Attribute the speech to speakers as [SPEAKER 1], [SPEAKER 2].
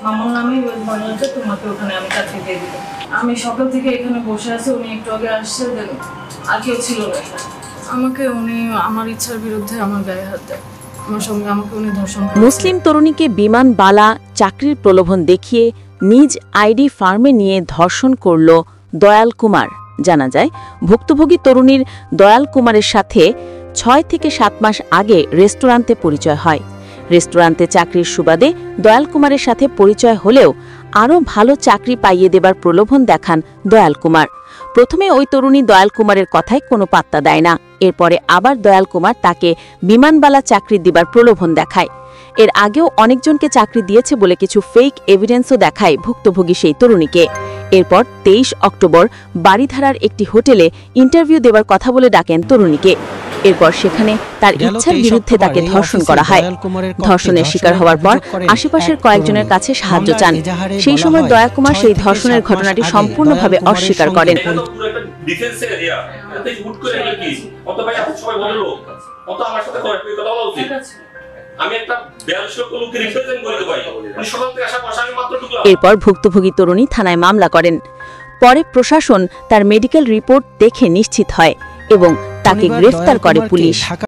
[SPEAKER 1] মামার নামে বাংলাতে তোমাকে ওখানে আমি চাকরি দিয়ে দিলাম। আমি সকাল থেকে এখানে বসে আছি, উনি একটু আগে আসছে, আর কেউ ছিল না। আমাকে উনি আমার ইচ্ছার বিরুদ্ধে আমার গায়ে হাত দেয়, আমার সঙ্গে আমাকে উনি ধর্ষণ করে।
[SPEAKER 2] মুসলিম তরুণীকে বিমানবালা চাকরির প্রলোভন দেখিয়ে নিজ আইডি ফার্মে নিয়ে ধর্ষণ করল দয়াল কুমার। জানা যায়, ভুক্তভোগী তরুণীর দয়াল কুমারের সাথে ৬ থেকে ৭ মাস আগে রেস্টুরেন্টে পরিচয় হয়। রেস্টুরেন্টে চাকরির সুবাদে দয়াল কুমারের সাথে পরিচয় হলেও আরও ভালো চাকরি পাইয়ে দেবার প্রলোভন দেখান দয়াল কুমার। প্রথমে ওই তরুণী দয়াল কুমারের কথায় কোনো পাত্তা দেয় না। এরপরে আবার দয়াল কুমার তাকে বিমানবালা চাকরি দিবার প্রলোভন দেখায়। এর আগেও অনেকজনকে চাকরি দিয়েছে বলে কিছু ফেক এভিডেন্সও দেখায় ভুক্তভোগী সেই তরুণীকে। এরপর ২৩ অক্টোবর বারিধারার একটি হোটেলে ইন্টারভিউ দেবার কথা বলে ডাকেন তরুণীকে। এরপর সেখানে তার ইচ্ছার বিরুদ্ধে তাকে ধর্ষণ করা হয়। ধর্ষণের শিকার হওয়ার পর আশেপাশের কয়েকজনের কাছে সাহায্য চান। সেই সময় দয়া কুমার সেই ধর্ষণের ঘটনাটি সম্পূর্ণভাবে অস্বীকার করেন। এরপর ভুক্তভোগী তরুণী থানায় মামলা করেন। পরে প্রশাসন তার মেডিকেল রিপোর্ট দেখে নিশ্চিত হয় এবং তাকে গ্রেফতার করে পুলিশ।